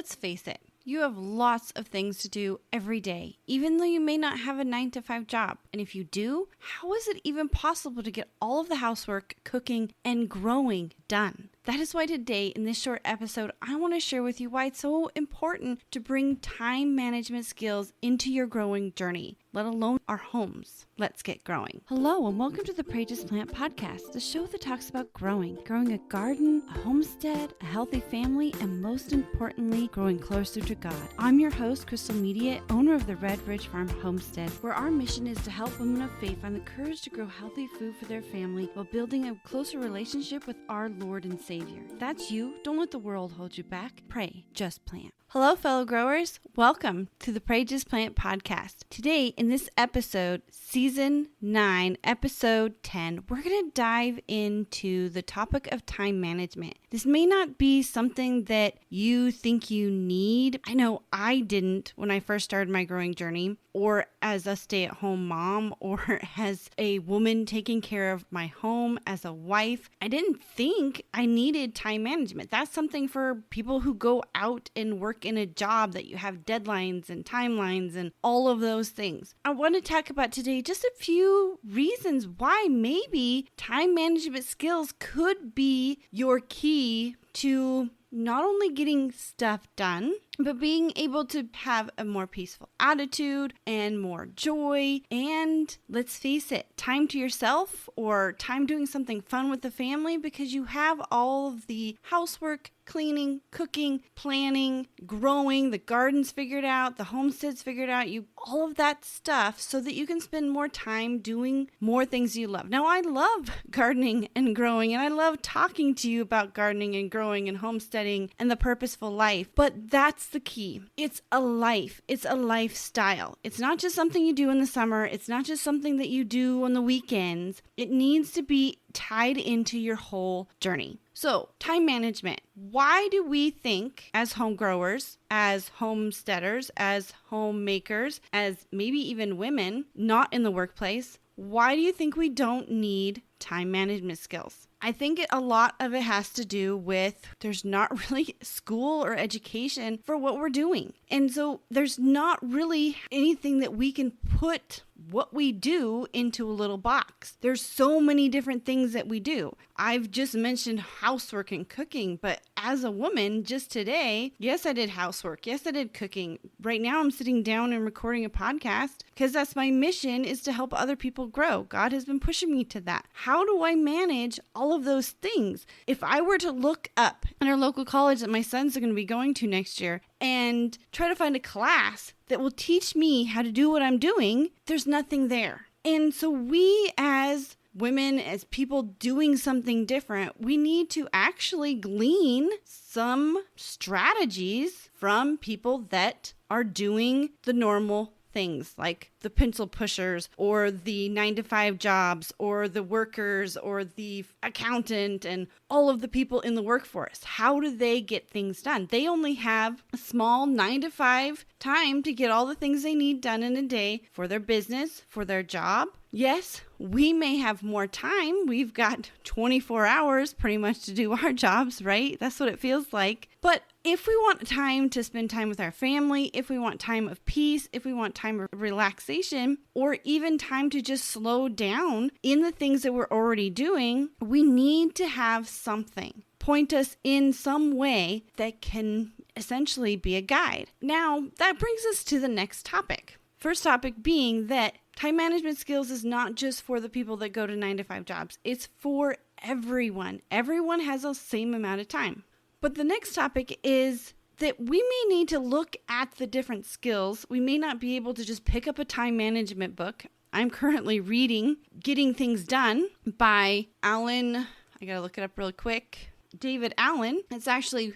Let's face it, you have lots of things to do every day, even though you may not have a 9-to-5 job. And if you do, how is it even possible to get all of the housework, cooking, and growing done? That is why today, in this short episode, I want to share with you why it's so important to bring time management skills into your growing journey, let alone our homes. Let's get growing. Hello, and welcome to the Pray Just Plant podcast, the show that talks about growing a garden, a homestead, a healthy family, and most importantly, growing closer to God. I'm your host, Crystal Media, owner of the Red Ridge Farm Homestead, where our mission is to help women of faith find the courage to grow healthy food for their family while building a closer relationship with our Lord and Savior. If that's you, don't let the world hold you back. Pray, just plant. Hello, fellow growers. Welcome to the Pray Just Plant podcast. Today, in this episode, Season 9, Episode 10, we're going to dive into the topic of time management. This may not be something that you think you need. I know I didn't when I first started my growing journey, or as a stay-at-home mom, or as a woman taking care of my home, as a wife. I didn't think I needed time management. That's something for people who go out and work in a job that you have deadlines and timelines and all of those things. I want to talk about today just a few reasons why maybe time management skills could be your key to not only getting stuff done, but being able to have a more peaceful attitude and more joy. And let's face it, time to yourself or time doing something fun with the family because you have all of the housework, cleaning, cooking, planning, growing, the gardens figured out, the homesteads figured out, all of that stuff so that you can spend more time doing more things you love. Now, I love gardening and growing, and I love talking to you about gardening and growing and homesteading and the purposeful life, but that's the key. It's a life. It's a lifestyle. It's not just something you do in the summer. It's not just something that you do on the weekends. It needs to be tied into your whole journey. So, time management. Why do we think as home growers, as homesteaders, as homemakers, as maybe even women not in the workplace, why do you think we don't need time management skills? I think a lot of it has to do with there's not really school or education for what we're doing. And so there's not really anything that we can put what we do into a little box. There's so many different things that we do. I've just mentioned housework and cooking, but as a woman just today, yes, I did housework. Yes, I did cooking. Right now I'm sitting down and recording a podcast because that's my mission, is to help other people grow. God has been pushing me to that. How do I manage all of those things? If I were to look up at our local college that my sons are going to be going to next year and try to find a class that will teach me how to do what I'm doing, there's nothing there. And so we as women, as people doing something different, we need to actually glean some strategies from people that are doing the normal things, like the pencil pushers or the 9-to-5 jobs or the workers or the accountant and all of the people in the workforce. How do they get things done? They only have a small 9-to-5 time to get all the things they need done in a day for their business, for their job. Yes, we may have more time. We've got 24 hours pretty much to do our jobs, right? That's what it feels like. But if we want time to spend time with our family, if we want time of peace, if we want time of relaxation, or even time to just slow down in the things that we're already doing, we need to have something point us in some way that can essentially be a guide. Now, that brings us to the next topic. First topic being that time management skills is not just for the people that go to 9-to-5 jobs. It's for everyone. Everyone has the same amount of time. But the next topic is that we may need to look at the different skills. We may not be able to just pick up a time management book. I'm currently reading Getting Things Done by Alan. I gotta look it up really quick. David Allen. It's actually,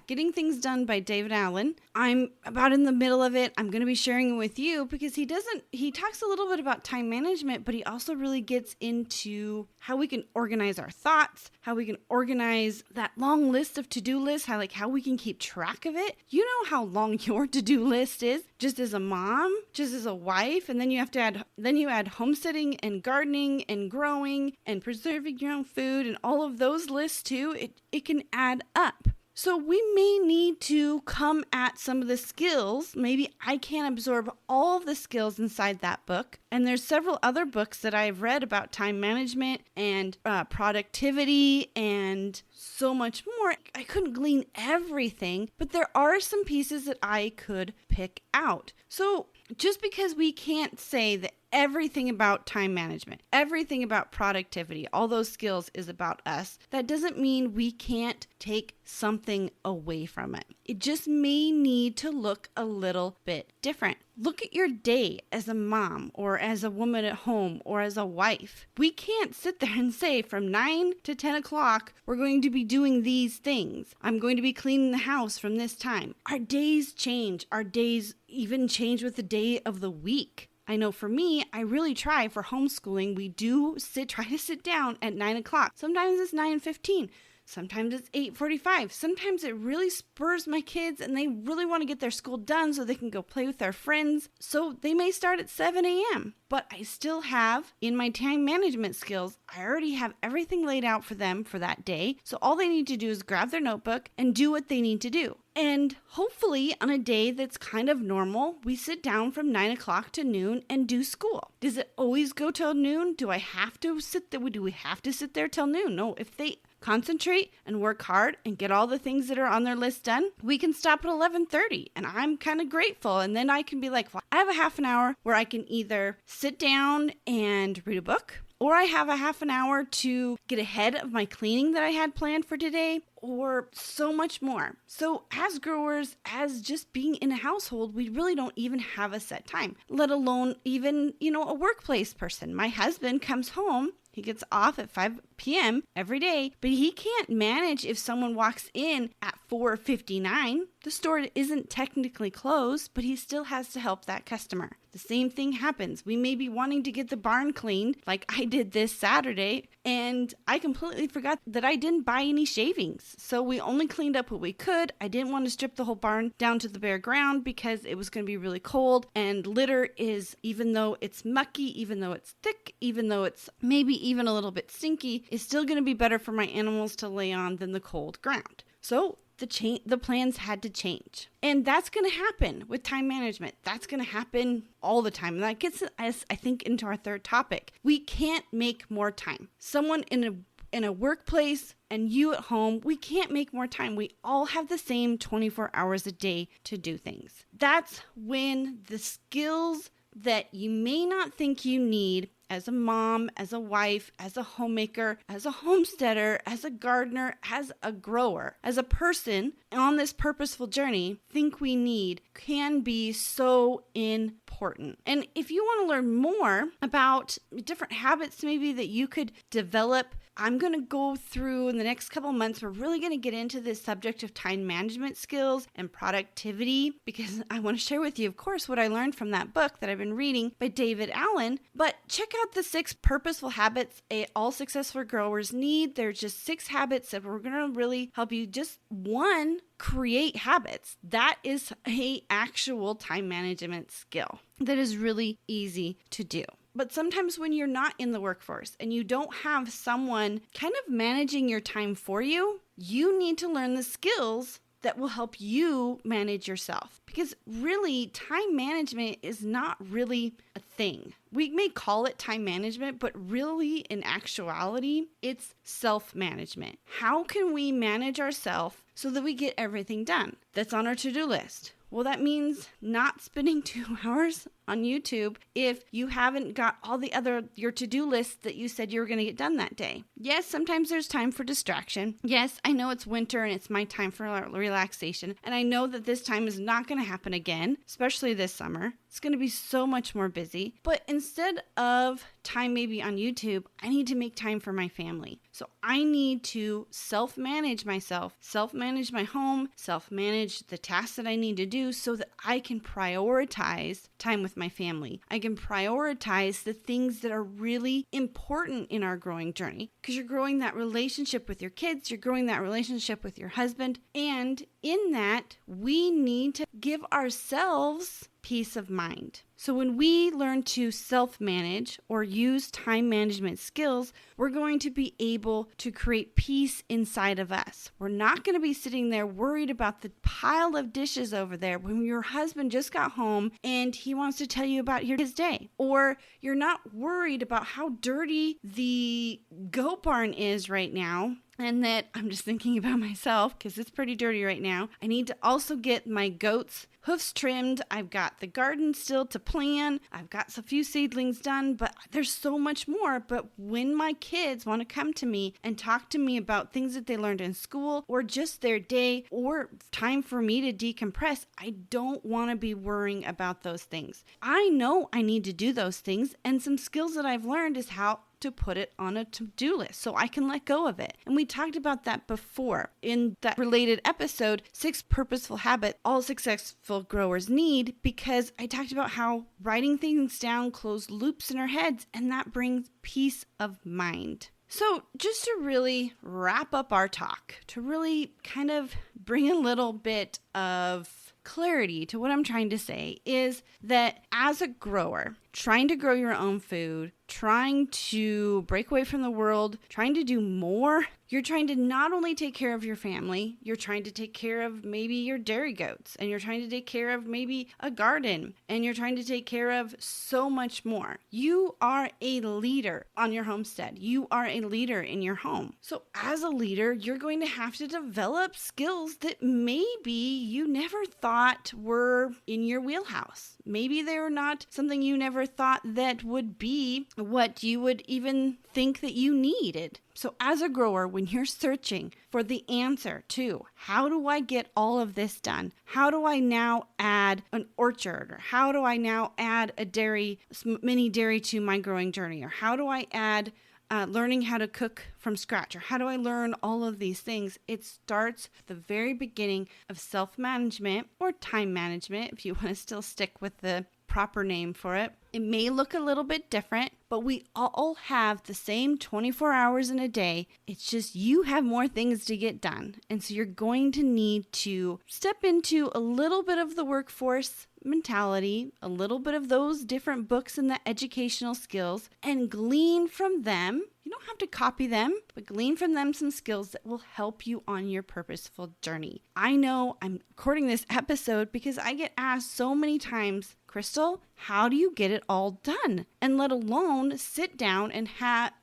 Getting Things Done by David Allen. I'm about in the middle of it. I'm going to be sharing it with you because he talks a little bit about time management, but he also really gets into how we can organize our thoughts, how we can organize that long list of to-do lists, how we can keep track of it. You know how long your to-do list is, just as a mom, just as a wife, and then you add homesteading and gardening and growing and preserving your own food and all of those lists too. It can add up. So we may need to come at some of the skills. Maybe I can't absorb all of the skills inside that book. And there's several other books that I've read about time management and productivity and so much more. I couldn't glean everything, but there are some pieces that I could pick out. So just because we can't say that everything about time management, everything about productivity, all those skills is about us, that doesn't mean we can't take something away from it. It just may need to look a little bit different. Look at your day as a mom or as a woman at home or as a wife. We can't sit there and say from 9 to 10 o'clock, we're going to be doing these things. I'm going to be cleaning the house from this time. Our days change. Our days even change with the day of the week. I know for me, I really try for homeschooling. We do try to sit down at 9 o'clock. Sometimes it's 9:15. Sometimes it's 8:45. Sometimes it really spurs my kids and they really want to get their school done so they can go play with their friends. So they may start at 7 a.m. But I still have, in my time management skills, I already have everything laid out for them for that day. So all they need to do is grab their notebook and do what they need to do. And hopefully on a day that's kind of normal, we sit down from 9 o'clock to noon and do school. Does it always go till noon? Do we have to sit there till noon? No, if they concentrate and work hard and get all the things that are on their list done, we can stop at 11:30. And I'm kind of grateful. And then I can be like, well, I have a half an hour where I can either sit down and read a book, or I have a half an hour to get ahead of my cleaning that I had planned for today, or so much more. So as growers, as just being in a household, we really don't even have a set time, let alone even, a workplace person. My husband comes home. He gets off at 5 p.m. every day, but he can't manage if someone walks in at 4:59. The store isn't technically closed, but he still has to help that customer. The same thing happens. We may be wanting to get the barn cleaned like I did this Saturday, and I completely forgot that I didn't buy any shavings. So we only cleaned up what we could. I didn't want to strip the whole barn down to the bare ground because it was going to be really cold, and litter is, even though it's mucky, even though it's thick, even though it's maybe even a little bit stinky, is still going to be better for my animals to lay on than the cold ground. So the plans had to change. And that's going to happen with time management. That's going to happen all the time. And that gets us, I think, into our third topic. We can't make more time. Someone in a workplace and you at home, we can't make more time. We all have the same 24 hours a day to do things. That's when the skills that you may not think you need as a mom, as a wife, as a homemaker, as a homesteader, as a gardener, as a grower, as a person on this purposeful journey, think we need can be so important. And if you want to learn more about different habits maybe that you could develop, I'm going to go through in the next couple months. We're really going to get into this subject of time management skills and productivity because I want to share with you, of course, what I learned from that book that I've been reading by David Allen. But check out the 6 purposeful habits all successful growers need. They're just 6 habits that we're going to really help you. Just one, create habits. That is a actual time management skill that is really easy to do. But sometimes when you're not in the workforce and you don't have someone kind of managing your time for you, you need to learn the skills that will help you manage yourself. Because really, time management is not really a thing. We may call it time management, but really, in actuality, it's self-management. How can we manage ourselves so that we get everything done that's on our to-do list? Well, that means not spending 2 hours on YouTube if you haven't got all your to-do lists that you said you were going to get done that day. Yes, sometimes there's time for distraction. Yes, I know it's winter and it's my time for relaxation. And I know that this time is not going to happen again, especially this summer. It's going to be so much more busy. But instead of time maybe on YouTube, I need to make time for my family. So I need to self-manage myself, self-manage my home, self-manage the tasks that I need to do so that I can prioritize time with my family. I can prioritize the things that are really important in our growing journey because you're growing that relationship with your kids, you're growing that relationship with your husband, and in that, we need to give ourselves peace of mind. So when we learn to self-manage or use time management skills, we're going to be able to create peace inside of us. We're not going to be sitting there worried about the pile of dishes over there when your husband just got home and he wants to tell you about his day. Or you're not worried about how dirty the goat barn is right now. And that I'm just thinking about myself because it's pretty dirty right now. I need to also get my goats' hoofs trimmed. I've got the garden still to plan. I've got a few seedlings done, but there's so much more. But when my kids want to come to me and talk to me about things that they learned in school or just their day or time for me to decompress, I don't want to be worrying about those things. I know I need to do those things, and some skills that I've learned is how to put it on a to-do list so I can let go of it. And we talked about that before in that related episode, 6 Purposeful Habits all successful growers need, because I talked about how writing things down closes loops in our heads, and that brings peace of mind. So just to really wrap up our talk, to really kind of bring a little bit of clarity to what I'm trying to say, is that as a grower, trying to grow your own food, trying to break away from the world, trying to do more, you're trying to not only take care of your family, you're trying to take care of maybe your dairy goats, and you're trying to take care of maybe a garden, and you're trying to take care of so much more. You are a leader on your homestead. You are a leader in your home. So as a leader, you're going to have to develop skills that maybe you never thought were in your wheelhouse. Maybe they're not something you never thought that would be what you would even think that you needed. So as a grower, when you're searching for the answer to how do I get all of this done? How do I now add an orchard? Or how do I now add a mini dairy to my growing journey? Or how do I add learning how to cook from scratch? Or how do I learn all of these things? It starts at the very beginning of self-management or time management, if you want to still stick with the proper name for it. It may look a little bit different, but we all have the same 24 hours in a day. It's just you have more things to get done. And so you're going to need to step into a little bit of the workforce mentality, a little bit of those different books and the educational skills, and glean from them. You don't have to copy them, but glean from them some skills that will help you on your purposeful journey. I know I'm recording this episode because I get asked so many times, Crystal, how do you get it all done? And let alone sit down and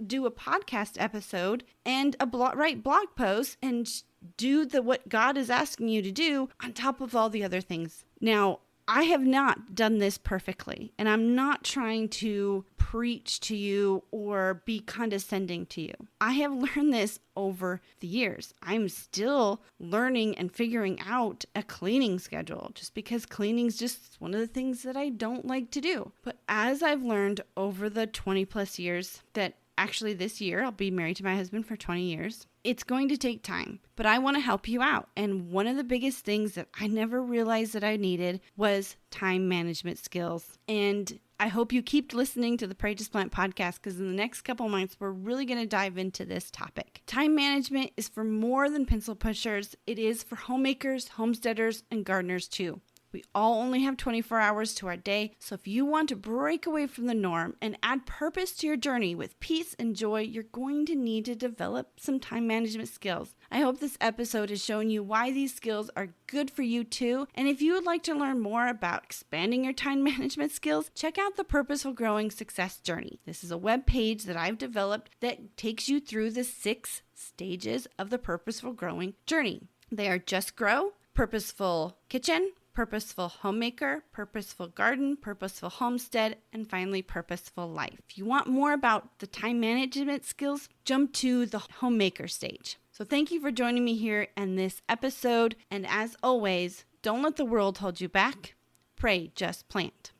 do a podcast episode and write blog posts and do what God is asking you to do on top of all the other things. Now, I have not done this perfectly, and I'm not trying to preach to you or be condescending to you. I have learned this over the years. I'm still learning and figuring out a cleaning schedule, just because cleaning is just one of the things that I don't like to do. But as I've learned over the 20 plus years that actually this year, I'll be married to my husband for 20 years. It's going to take time, but I want to help you out. And one of the biggest things that I never realized that I needed was time management skills. And I hope you keep listening to the Pray Just Plant podcast, because in the next couple months, we're really going to dive into this topic. Time management is for more than pencil pushers. It is for homemakers, homesteaders, and gardeners too. We all only have 24 hours to our day, so if you want to break away from the norm and add purpose to your journey with peace and joy, you're going to need to develop some time management skills. I hope this episode has shown you why these skills are good for you too, and if you would like to learn more about expanding your time management skills, check out the Purposeful Growing Success Journey. This is a web page that I've developed that takes you through the 6 stages of the Purposeful Growing Journey. They are Just Grow, Purposeful Kitchen, Purposeful Homemaker, Purposeful Garden, Purposeful Homestead, and finally Purposeful Life. If you want more about the time management skills, jump to the Homemaker stage. So thank you for joining me here in this episode. And as always, don't let the world hold you back. Pray, just plant.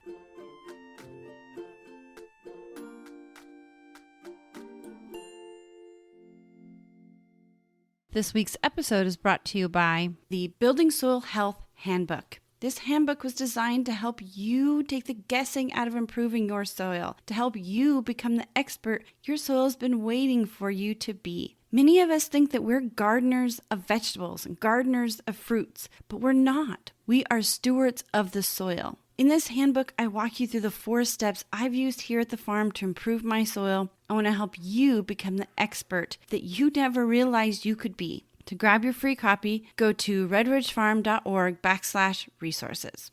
This week's episode is brought to you by the Building Soil Health Handbook. This handbook was designed to help you take the guessing out of improving your soil, to help you become the expert your soil has been waiting for you to be. Many of us think that we're gardeners of vegetables and gardeners of fruits, but we're not. We are stewards of the soil. In this handbook, I walk you through the 4 steps I've used here at the farm to improve my soil. I want to help you become the expert that you never realized you could be. To grab your free copy, go to redridgefarm.org/resources.